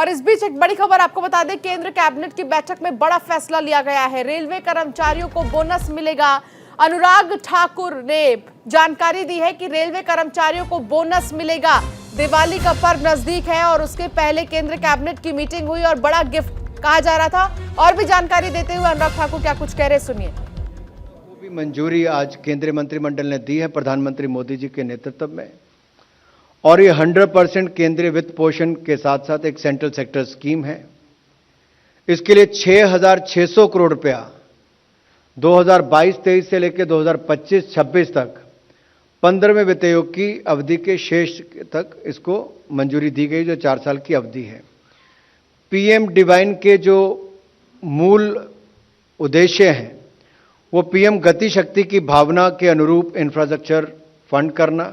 और इस बीच एक बड़ी खबर आपको बता दें, केंद्र कैबिनेट की बैठक में बड़ा फैसला लिया गया है। रेलवे कर्मचारियों को बोनस मिलेगा। अनुराग ठाकुर ने जानकारी दी है कि रेलवे कर्मचारियों को बोनस मिलेगा। दिवाली का पर्व नजदीक है और उसके पहले केंद्र कैबिनेट की मीटिंग हुई और बड़ा गिफ्ट कहा जा रहा था। और भी जानकारी देते हुए अनुराग ठाकुर क्या कुछ कह रहे, सुनिए। वो भी मंजूरी आज केंद्रीय मंत्रिमंडल ने दी है प्रधानमंत्री मोदी जी के नेतृत्व में, और ये 100% केंद्रीय वित्त पोषण के साथ साथ एक सेंट्रल सेक्टर स्कीम है। इसके लिए 6,600 करोड़ रुपया 2022-23 से लेकर 2025-26 तक 15वें वित्त आयोग की अवधि के शेष तक इसको मंजूरी दी गई, जो 4 साल की अवधि है। पीएम डिवाइन के जो मूल उद्देश्य हैं वो पीएम गति शक्ति की भावना के अनुरूप इंफ्रास्ट्रक्चर फंड करना,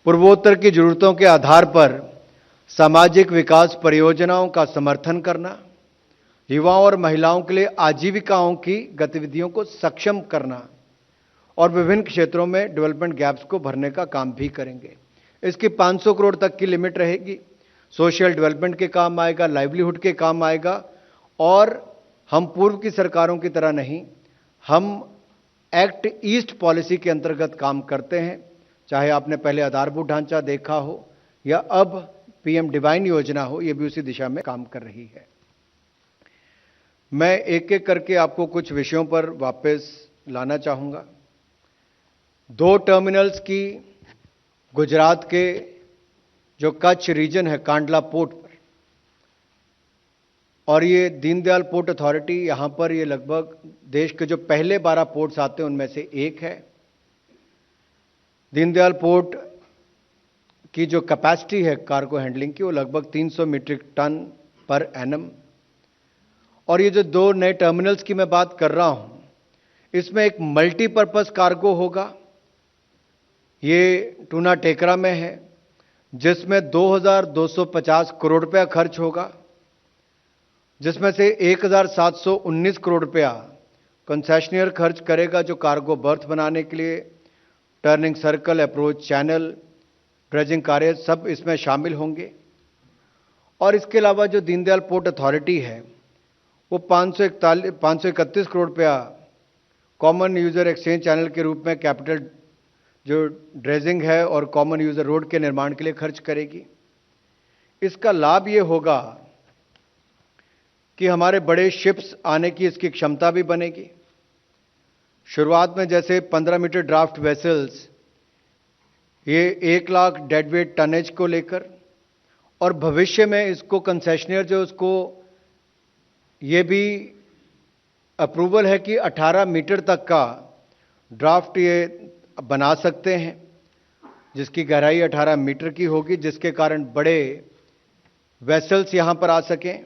पूर्वोत्तर की जरूरतों के आधार पर सामाजिक विकास परियोजनाओं का समर्थन करना, युवाओं और महिलाओं के लिए आजीविकाओं की गतिविधियों को सक्षम करना और विभिन्न क्षेत्रों में डेवलपमेंट गैप्स को भरने का काम भी करेंगे। इसकी 500 करोड़ तक की लिमिट रहेगी। सोशल डेवलपमेंट के काम आएगा, लाइवलीहुड के काम आएगा। और हम पूर्व की सरकारों की तरह नहीं, हम एक्ट ईस्ट पॉलिसी के अंतर्गत काम करते हैं। चाहे आपने पहले आधारभूत ढांचा देखा हो या अब पीएम डिवाइन योजना हो, यह भी उसी दिशा में काम कर रही है। मैं एक एक करके आपको कुछ विषयों पर वापस लाना चाहूंगा। 2 टर्मिनल्स की गुजरात के जो कच्छ रीजन है कांडला पोर्ट पर, और ये दीनदयाल पोर्ट अथॉरिटी, यहां पर ये लगभग देश के जो पहले 12 पोर्ट्स आते हैं उनमें से एक है। दीनदयाल पोर्ट की जो कैपेसिटी है कार्गो हैंडलिंग की वो लगभग 300 मीट्रिक टन पर एनम। और ये जो 2 नए टर्मिनल्स की मैं बात कर रहा हूं, इसमें एक मल्टीपर्पस कार्गो होगा। ये टूना टेकरा में है, जिसमें 2,250 करोड़ रुपया खर्च होगा, जिसमें से 1,719 करोड़ रुपया कंसेशनियर खर्च करेगा, जो कार्गो बर्थ बनाने के लिए turning circle, approach channel, dredging कार्य सब इसमें शामिल होंगे। और इसके अलावा जो दीनदयाल पोर्ट अथॉरिटी है वो 531 करोड़ रुपया कॉमन यूजर एक्सचेंज चैनल के रूप में कैपिटल जो ड्रेजिंग है और कॉमन यूजर रोड के निर्माण के लिए खर्च करेगी। इसका लाभ ये होगा कि हमारे बड़े शिप्स आने की इसकी क्षमता भी बनेगी। शुरुआत में जैसे 15 मीटर ड्राफ्ट वेसल्स, ये 1 लाख डेडवेट टनेज को लेकर, और भविष्य में इसको कंसेशनियर जो उसको ये भी अप्रूवल है कि 18 मीटर तक का ड्राफ्ट ये बना सकते हैं, जिसकी गहराई 18 मीटर की होगी, जिसके कारण बड़े वेसल्स यहां पर आ सकें।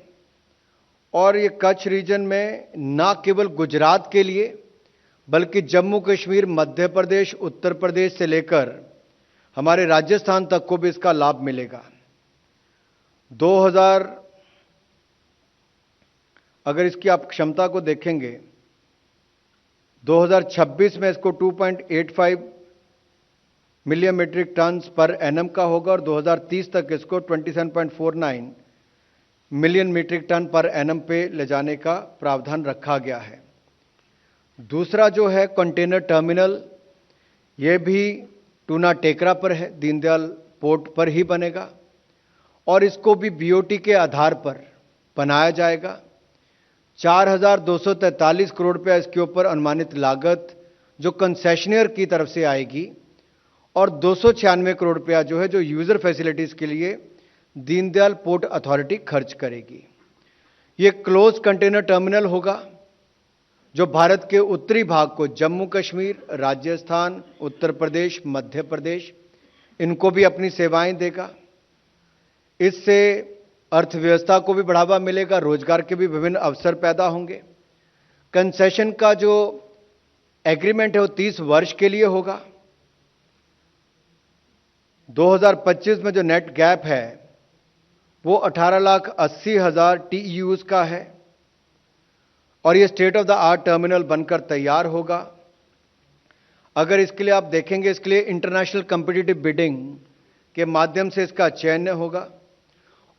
और ये कच्छ रीजन में ना केवल गुजरात के लिए बल्कि जम्मू कश्मीर, मध्य प्रदेश, उत्तर प्रदेश से लेकर हमारे राजस्थान तक को भी इसका लाभ मिलेगा। 2000 अगर इसकी आप क्षमता को देखेंगे, 2026 में इसको 2.85 million metric ton per annum का होगा और 2030 तक इसको 27.49 million metric ton per annum पे ले जाने का प्रावधान रखा गया है। दूसरा जो है कंटेनर टर्मिनल, यह भी टूना टेकरा पर है, दीनदयाल पोर्ट पर ही बनेगा और इसको भी बीओटी के आधार पर बनाया जाएगा। 4,243 करोड़ रुपया इसके ऊपर अनुमानित लागत जो कंसेशनियर की तरफ से आएगी और 296 करोड़ रुपया जो है जो यूजर फैसिलिटीज के लिए दीनदयाल पोर्ट अथॉरिटी खर्च करेगी। यह क्लोज कंटेनर टर्मिनल होगा जो भारत के उत्तरी भाग को जम्मू कश्मीर, राजस्थान, उत्तर प्रदेश, मध्य प्रदेश इनको भी अपनी सेवाएं देगा। इससे अर्थव्यवस्था को भी बढ़ावा मिलेगा, रोजगार के भी विभिन्न अवसर पैदा होंगे। कंसेशन का जो एग्रीमेंट है वो 30 वर्ष के लिए होगा। 2025 में जो नेट गैप है वो 18,80,000 TEUs का है और ये state of the art terminal बनकर तैयार होगा। अगर इसके लिए आप देखेंगे, इसके लिए इंटरनेशनल कॉम्पिटिटिव बिडिंग के माध्यम से इसका चयन होगा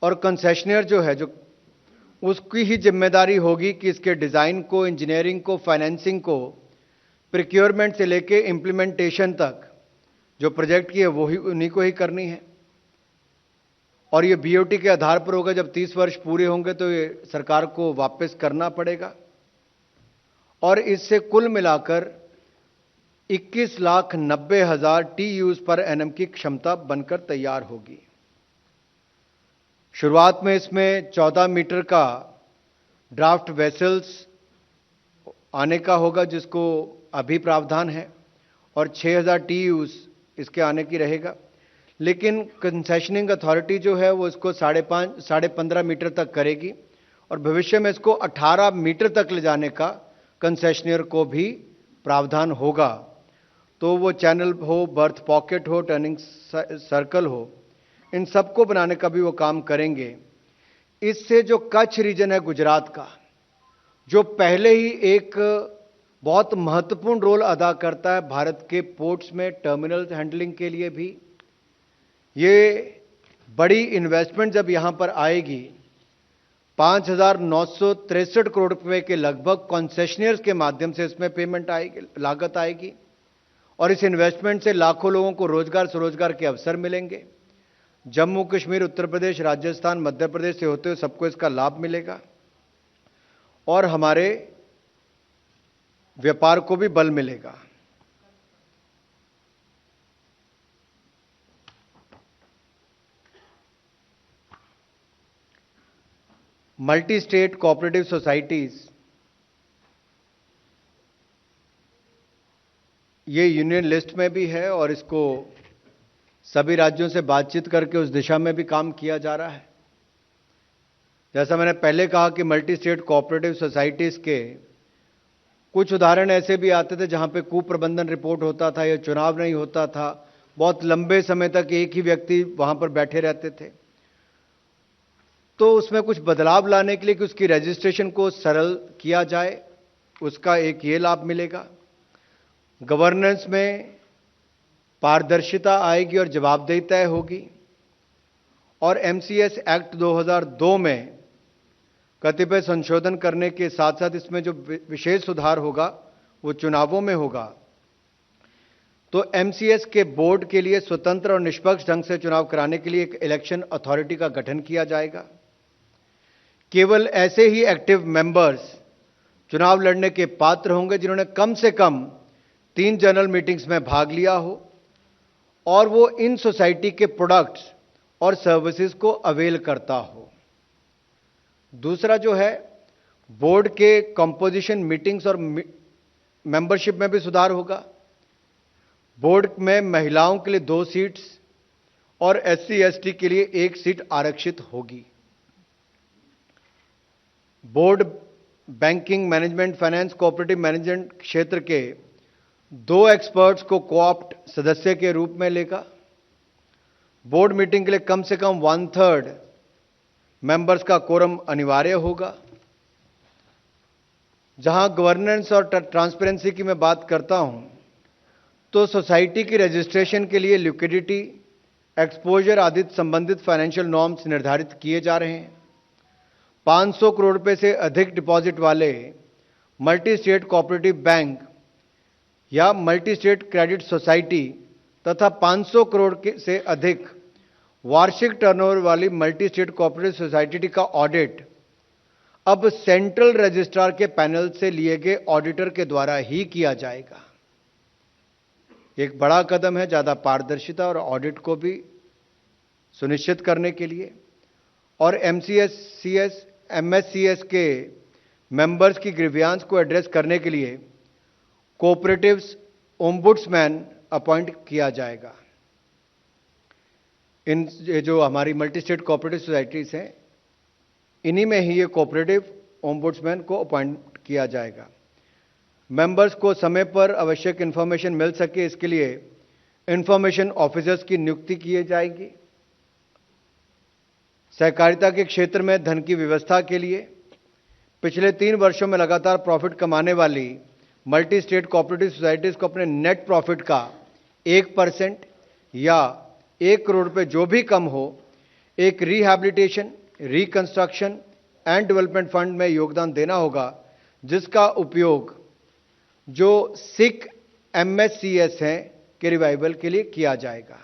और कंसेशनर जो है, जो उसकी ही जिम्मेदारी होगी कि इसके डिज़ाइन को, इंजीनियरिंग को, फाइनेंसिंग को, प्रिक्योरमेंट से लेके इम्प्लीमेंटेशन तक जो प्रोजेक्ट की है वो ही उन्हीं को ही करनी है। और ये बीओटी के आधार पर होगा। जब 30 वर्ष पूरे होंगे तो ये सरकार को वापस करना पड़ेगा और इससे कुल मिलाकर 21,90,000 TEUs पर एनएम की क्षमता बनकर तैयार होगी। शुरुआत में इसमें 14 मीटर का ड्राफ्ट वेसल्स आने का होगा, जिसको अभी प्रावधान है, और 6,000 TEUs इसके आने की रहेगा। लेकिन कंसेशनिंग अथॉरिटी जो है वो इसको 15.5 मीटर तक करेगी और भविष्य में इसको 18 मीटर तक ले जाने का कंसेशनर को भी प्रावधान होगा। तो वो चैनल हो, बर्थ पॉकेट हो, टर्निंग सर्कल हो, इन सबको बनाने का भी वो काम करेंगे। इससे जो कच्छ रीजन है गुजरात का, जो पहले ही एक बहुत महत्वपूर्ण रोल अदा करता है भारत के पोर्ट्स में टर्मिनल हैंडलिंग के लिए भी, ये बड़ी इन्वेस्टमेंट जब यहां पर आएगी, 5,963 करोड़ रुपए के लगभग कॉन्सेशनर्स के माध्यम से इसमें पेमेंट आएगी, लागत आएगी, और इस इन्वेस्टमेंट से लाखों लोगों को रोजगार स्वरोजगार के अवसर मिलेंगे। जम्मू कश्मीर, उत्तर प्रदेश, राजस्थान, मध्य प्रदेश से होते हुए सबको इसका लाभ मिलेगा और हमारे व्यापार को भी बल मिलेगा। मल्टी स्टेट कोऑपरेटिव सोसाइटीज, ये यूनियन लिस्ट में भी है और इसको सभी राज्यों से बातचीत करके उस दिशा में भी काम किया जा रहा है। जैसा मैंने पहले कहा कि मल्टी स्टेट कोऑपरेटिव सोसाइटीज के कुछ उदाहरण ऐसे भी आते थे जहां पे कुप्रबंधन रिपोर्ट होता था या चुनाव नहीं होता था, बहुत लंबे समय तक एक ही व्यक्ति वहां पर बैठे रहते थे। तो उसमें कुछ बदलाव लाने के लिए कि उसकी रजिस्ट्रेशन को सरल किया जाए, उसका एक ये लाभ मिलेगा। गवर्नेंस में पारदर्शिता आएगी और जवाबदेही तय होगी। और एमसीएस एक्ट 2002 में कतिपय संशोधन करने के साथ साथ इसमें जो विशेष सुधार होगा वो चुनावों में होगा। तो एमसीएस के बोर्ड के लिए स्वतंत्र और निष्पक्ष ढंग से चुनाव कराने के लिए एक इलेक्शन अथॉरिटी का गठन किया जाएगा। केवल ऐसे ही एक्टिव मेंबर्स चुनाव लड़ने के पात्र होंगे जिन्होंने कम से कम 3 जनरल मीटिंग्स में भाग लिया हो और वो इन सोसाइटी के प्रोडक्ट्स और सर्विसेज को अवेल करता हो। दूसरा जो है, बोर्ड के कंपोजिशन, मीटिंग्स और मेंबरशिप में भी सुधार होगा। बोर्ड में महिलाओं के लिए 2 सीट्स और एससी एसटी के लिए 1 सीट आरक्षित होगी। Board banking, management, finance, cooperative management क्षेत्र के 2 एक्सपर्ट्स को कोऑप्ट सदस्य के रूप में लेगा। बोर्ड मीटिंग के लिए कम से कम 1/3 मेंबर्स का कोरम अनिवार्य होगा। जहां गवर्नेंस और ट्रांसपेरेंसी की मैं बात करता हूं, तो सोसाइटी की रजिस्ट्रेशन के लिए लिक्विडिटी, एक्सपोजर आदि संबंधित फाइनेंशियल नॉर्म्स निर्धारित किए जा रहे हैं। 500 करोड़ रुपए से अधिक डिपॉजिट वाले मल्टी स्टेट कोऑपरेटिव बैंक या मल्टी स्टेट क्रेडिट सोसाइटी तथा 500 करोड़ से अधिक वार्षिक टर्नओवर वाली मल्टी स्टेट कोऑपरेटिव सोसाइटी का ऑडिट अब सेंट्रल रजिस्ट्रार के पैनल से लिए गए ऑडिटर के द्वारा ही किया जाएगा। एक बड़ा कदम है ज्यादा पारदर्शिता और ऑडिट को भी सुनिश्चित करने के लिए। और एमसीएस, सीएस, एमएससीएस के मेंबर्स की ग्रीवियांस को एड्रेस करने के लिए कोऑपरेटिव्स ओम्बुड्समैन अपॉइंट किया जाएगा। इन जो हमारी मल्टी स्टेट कोऑपरेटिव सोसाइटीज हैं, इन्हीं में ही ये कोऑपरेटिव ओम्बुड्समैन को अपॉइंट किया जाएगा। मेंबर्स को समय पर आवश्यक इंफॉर्मेशन मिल सके, इसके लिए इंफॉर्मेशन ऑफिसर्स की नियुक्ति की जाएगी। सहकारिता के क्षेत्र में धन की व्यवस्था के लिए पिछले 3 वर्षों में लगातार प्रॉफिट कमाने वाली मल्टी स्टेट कोऑपरेटिव सोसाइटीज को अपने नेट प्रॉफिट का 1% या 1 करोड़ रुपए जो भी कम हो, एक rehabilitation, reconstruction and development fund में योगदान देना होगा, जिसका उपयोग जो सिख MSCS हैं के रिवाइवल के लिए किया जाएगा।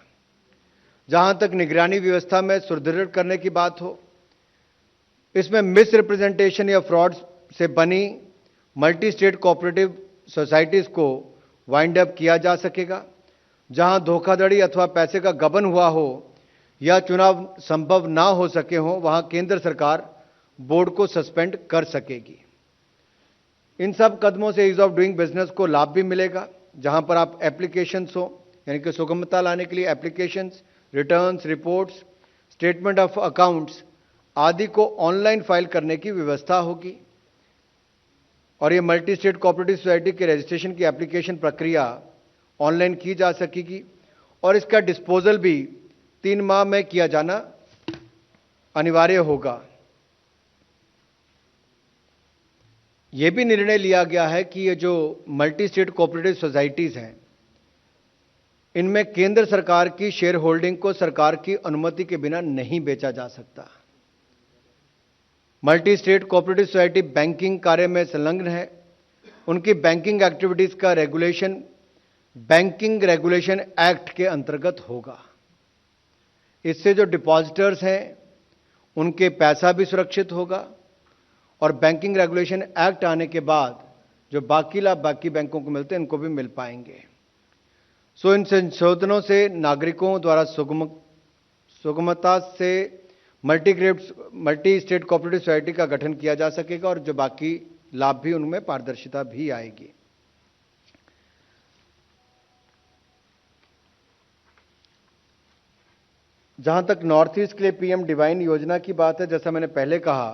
जहां तक निगरानी व्यवस्था में सुदृढ़ करने की बात हो, इसमें मिस रिप्रेजेंटेशन या फ्रॉड से बनी मल्टी स्टेट कोऑपरेटिव सोसाइटीज को वाइंड अप किया जा सकेगा। जहां धोखाधड़ी अथवा पैसे का गबन हुआ हो या चुनाव संभव ना हो सके हो, वहां केंद्र सरकार बोर्ड को सस्पेंड कर सकेगी। इन सब कदमों से ईज ऑफ डूइंग बिजनेस को लाभ भी मिलेगा। जहां पर आप एप्लीकेशंस हो, यानी कि सुगमता लाने के लिए applications, returns, reports, statement of accounts आदि को ऑनलाइन फाइल करने की व्यवस्था होगी। और ये मल्टी स्टेट कोऑपरेटिव सोसाइटी के रजिस्ट्रेशन की एप्लीकेशन प्रक्रिया ऑनलाइन की जा सकेगी और इसका डिस्पोजल भी 3 माह में किया जाना अनिवार्य होगा। यह भी निर्णय लिया गया है कि ये जो मल्टी स्टेट कोऑपरेटिव सोसाइटीज हैं, इनमें केंद्र सरकार की शेयर होल्डिंग को सरकार की अनुमति के बिना नहीं बेचा जा सकता। Multi state cooperative society banking कार्य में संलग्न है, उनकी बैंकिंग एक्टिविटीज का रेगुलेशन बैंकिंग रेगुलेशन एक्ट के अंतर्गत होगा। इससे जो डिपॉजिटर्स हैं उनके पैसा भी सुरक्षित होगा और बैंकिंग रेगुलेशन एक्ट आने के बाद जो बाकी लाभ बाकी बैंकों को मिलते हैं, इनको भी मिल पाएंगे। सो इन संशोधनों से नागरिकों द्वारा सुगमता से मल्टी स्टेट कोऑपरेटिव सोसाइटी का गठन किया जा सकेगा और जो बाकी लाभ भी उनमें पारदर्शिता भी आएगी। जहां तक नॉर्थ ईस्ट के लिए पीएम डिवाइन योजना की बात है, जैसा मैंने पहले कहा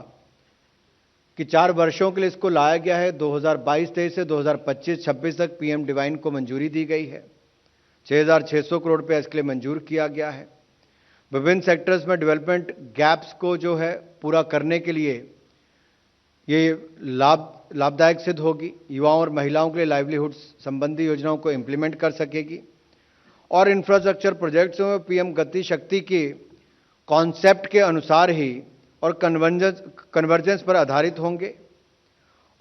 कि 4 वर्षों के लिए इसको लाया गया है। 2022-23 से 2025-26 तक पीएम डिवाइन को मंजूरी दी गई है। 6,600 करोड़ रुपया इसके लिए मंजूर किया गया है। विभिन्न सेक्टर्स में डेवलपमेंट गैप्स को जो है पूरा करने के लिए ये लाभदायक सिद्ध होगी। युवाओं और महिलाओं के लिए लाइवलीहुड संबंधी योजनाओं को इंप्लीमेंट कर सकेगी और इंफ्रास्ट्रक्चर प्रोजेक्ट्स में पीएम गति शक्ति के कॉन्सेप्ट के अनुसार ही और कन्वर्जेंस पर आधारित होंगे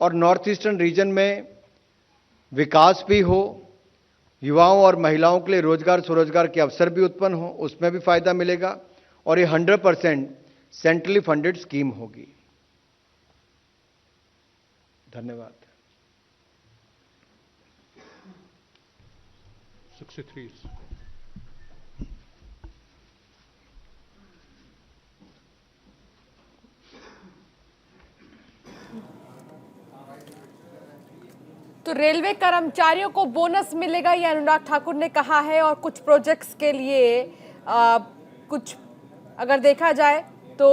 और नॉर्थ ईस्टर्न रीजन में विकास भी हो, युवाओं और महिलाओं के लिए रोजगार स्वरोजगार के अवसर भी उत्पन्न हो, उसमें भी फायदा मिलेगा और ये 100% सेंट्रली फंडेड स्कीम होगी। धन्यवाद। 63. तो रेलवे कर्मचारियों को बोनस मिलेगा, ये अनुराग ठाकुर ने कहा है। और कुछ प्रोजेक्ट्स के लिए कुछ अगर देखा जाए तो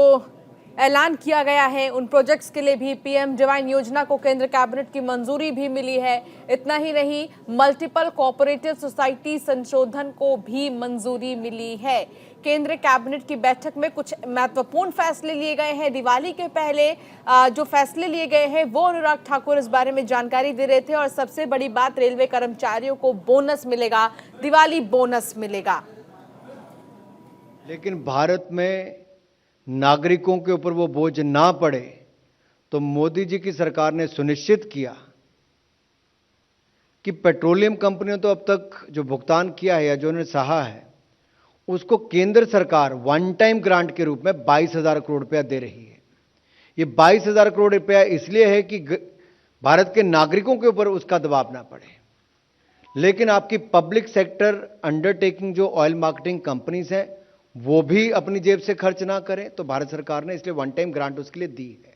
ऐलान किया गया है। उन प्रोजेक्ट्स के लिए भी पीएम डिवाइन योजना को केंद्र कैबिनेट की मंजूरी भी मिली है। इतना ही नहीं, मल्टीपल कोऑपरेटिव सोसाइटी संशोधन को भी मंजूरी मिली है। केंद्र कैबिनेट की बैठक में कुछ महत्वपूर्ण फैसले लिए गए हैं। दिवाली के पहले जो फैसले लिए गए हैं वो अनुराग ठाकुर इस बारे में जानकारी दे रहे थे। और सबसे बड़ी बात, रेलवे कर्मचारियों को बोनस मिलेगा, दिवाली बोनस मिलेगा। लेकिन भारत में नागरिकों के ऊपर वो बोझ ना पड़े, तो मोदी जी की सरकार ने सुनिश्चित किया कि पेट्रोलियम कंपनियों तो अब तक जो भुगतान किया है या जो उन्होंने सहा है, उसको केंद्र सरकार वन टाइम ग्रांट के रूप में 22,000 करोड़ रुपया दे रही है। ये 22,000 करोड़ रुपया इसलिए है कि भारत के नागरिकों के ऊपर उसका दबाव ना पड़े। लेकिन आपकी पब्लिक सेक्टर अंडरटेकिंग जो ऑयल मार्केटिंग कंपनीज हैं, वो भी अपनी जेब से खर्च ना करें, तो भारत सरकार ने इसलिए वन टाइम ग्रांट उसके लिए दी है।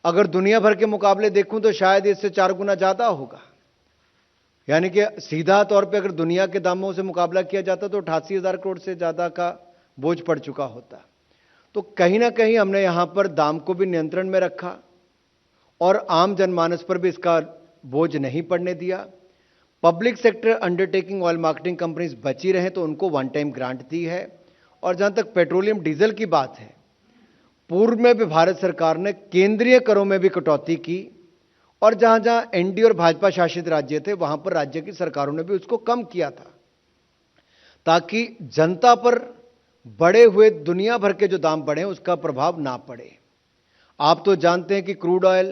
अगर दुनिया भर के मुकाबले देखूं तो शायद इससे 4 गुना ज्यादा होगा। यानी कि सीधा तौर पे अगर दुनिया के दामों से मुकाबला किया जाता तो 88,000 करोड़ से ज्यादा का बोझ पड़ चुका होता। तो कहीं ना कहीं हमने यहां पर दाम को भी नियंत्रण में रखा और आम जनमानस पर भी इसका बोझ नहीं पड़ने दिया। Public sector undertaking oil marketing companies बची रहे तो उनको वन टाइम ग्रांट दी है। और जहां तक पेट्रोलियम डीजल की बात है, पूर्व में भी भारत सरकार ने केंद्रीय करों में भी कटौती की और जहां जहां एनडीए और भाजपा शासित राज्य थे वहां पर राज्य की सरकारों ने भी उसको कम किया था, ताकि जनता पर बढ़े हुए दुनिया भर के जो दाम बढ़े उसका प्रभाव ना पड़े। आप तो जानते हैं कि क्रूड ऑयल